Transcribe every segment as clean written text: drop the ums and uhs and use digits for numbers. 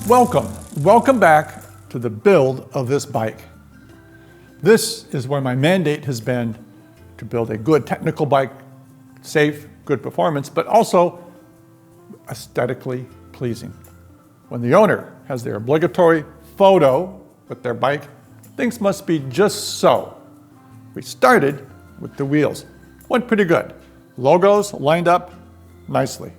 Welcome back to the build of this bike. This is where my mandate has been to build a good technical bike, safe, good performance, but also aesthetically pleasing. When the owner has their obligatory photo with their bike, things must be just so. We started with the wheels. Went pretty good. Logos lined up nicely.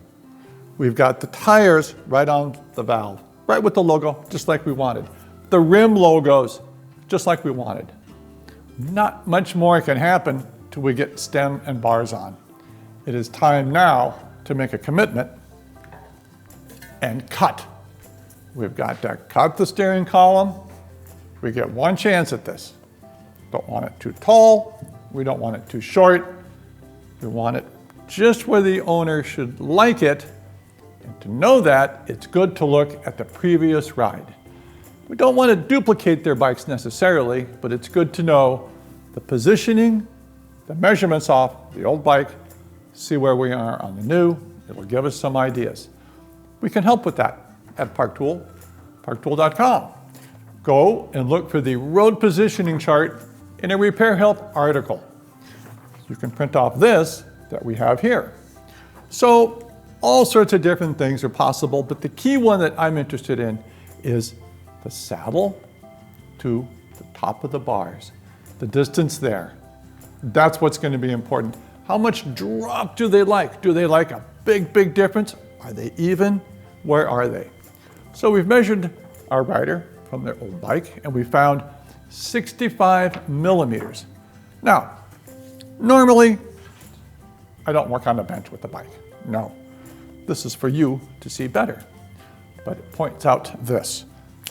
We've got the tires right on the valve, right with the logo, just like we wanted. The rim logos, just like we wanted. Not much more can happen till we get stem and bars on. It is time now to make a commitment and cut. We've got to cut the steering column. We get one chance at this. Don't want it too tall. We don't want it too short. We want it just where the owner should like it. And to know that, it's good to look at the previous ride. We don't want to duplicate their bikes necessarily, but it's good to know the positioning, the measurements off the old bike, see where we are on the new. It will give us some ideas. We can help with that at ParkTool, parktool.com. Go and look for the road positioning chart in a repair help article. You can print off this that we have here. So all sorts of different things are possible, but the key one that I'm interested in is the saddle to the top of the bars, the distance there. That's what's going to be important. How much drop do they like? Do they like a big difference? Are they even? Where are they? So we've measured our rider from their old bike and we found 65 millimeters. Now, normally, I don't work on the bench with the bike. No. This is for you to see better. But it points out this.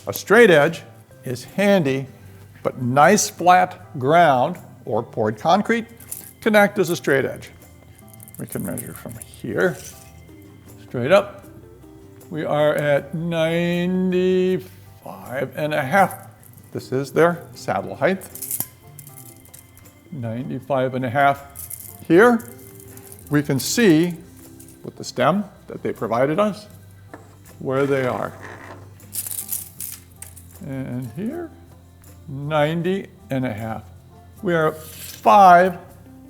A straight edge is handy, but nice flat ground or poured concrete can act as a straight edge. We can measure from here, straight up. We are at 95.5. This is their saddle height. 95.5 here. We can see with the stem that they provided us where they are. And here, 90.5. We are 5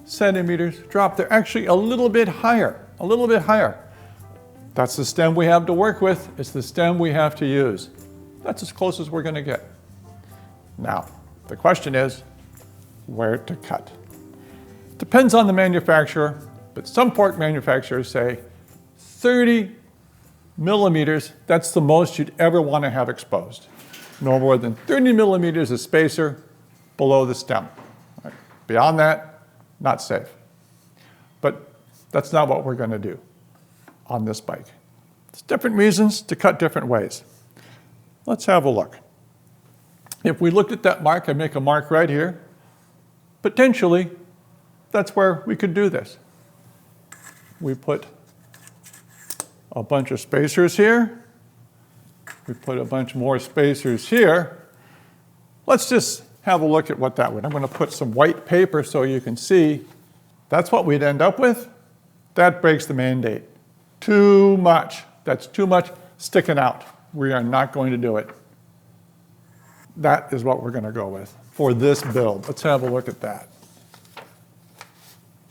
centimeters drop. They're actually a little bit higher. That's the stem we have to work with. It's the stem we have to use. That's as close as we're going to get. Now, the question is where to cut. Depends on the manufacturer, but some fork manufacturers say 30 millimeters, that's the most you'd ever want to have exposed. No more than 30 millimeters of spacer below the stem. Right? Beyond that, not safe. But that's not what we're going to do on this bike. There's different reasons to cut different ways. Let's have a look. If we looked at that mark, I make a mark right here. Potentially, that's where we could do this. We put a bunch of spacers here. We put a bunch more spacers here. Let's just have a look at what that would. I'm going to put some white paper so you can see. That's what we'd end up with. That breaks the mandate. Too much. That's too much sticking out. We are not going to do it. That is what we're going to go with for this build. Let's have a look at that.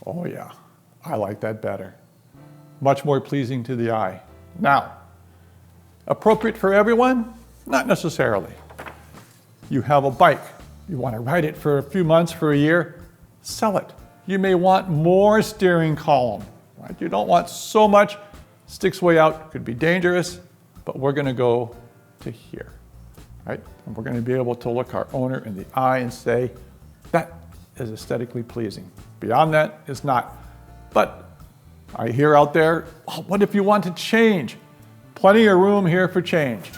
Oh yeah, I like that better. Much more pleasing to the eye. Now, appropriate for everyone? Not necessarily. You have a bike. You want to ride it for a few months, for a year, sell it. You may want more steering column. Right? You don't want so much, sticks way out, could be dangerous, but we're going to go to here. Right? And we're going to be able to look our owner in the eye and say, that is aesthetically pleasing. Beyond that, it's not. But I hear out there, oh, what if you want to change? Plenty of room here for change.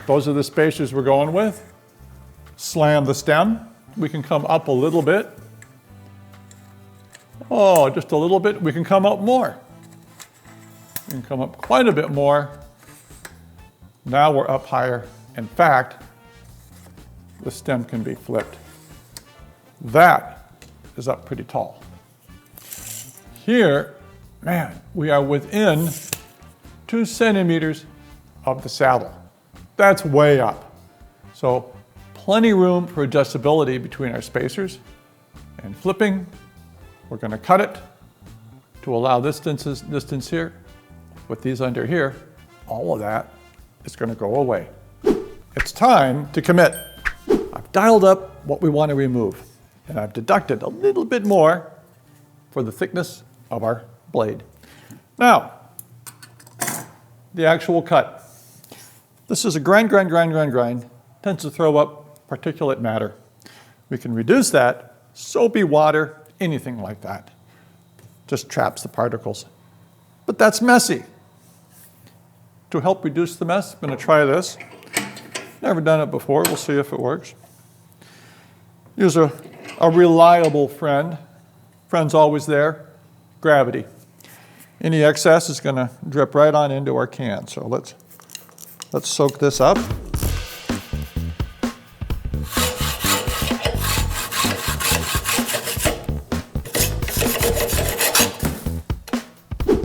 Those are the spacers we're going with. Slam the stem. We can come up a little bit. Oh, just a little bit. We can come up more. We can come up quite a bit more. Now we're up higher. In fact, the stem can be flipped. That is up pretty tall. Here, man, we are within 2 centimeters of the saddle. That's way up. So plenty room for adjustability between our spacers. And flipping, we're going to cut it to allow this distance here. With these under here, all of that is going to go away. It's time to commit. I've dialed up what we want to remove, and I've deducted a little bit more for the thickness of our blade. Now, the actual cut. This is a grind. Tends to throw up particulate matter. We can reduce that, soapy water, anything like that. Just traps the particles. But that's messy. To help reduce the mess, I'm going to try this. Never done it before. We'll see if it works. Use a reliable friend. Friend's always there. Gravity. Any excess is going to drip right on into our can. So let's soak this up.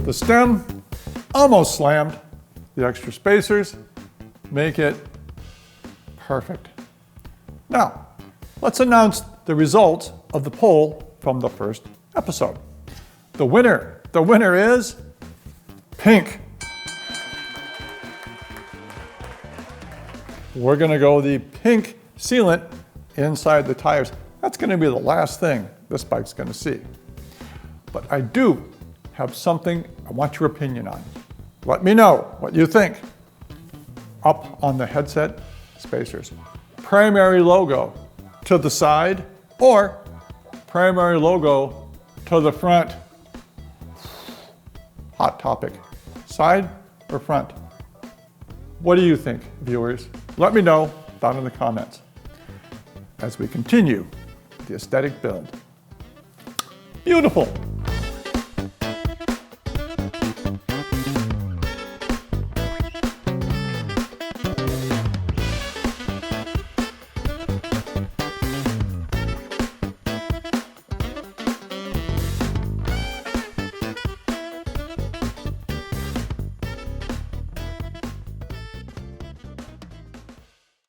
The stem almost slammed. The extra spacers make it perfect. Now, let's announce the results of the poll from the first episode. The winner is pink. We're going to go the pink sealant inside the tires. That's going to be the last thing this bike's going to see. But I do have something I want your opinion on. Let me know what you think. Up on the headset spacers. Primary logo to the side or primary logo to the front. Hot topic. Side or front? What do you think, viewers? Let me know down in the comments as we continue the aesthetic build. Beautiful.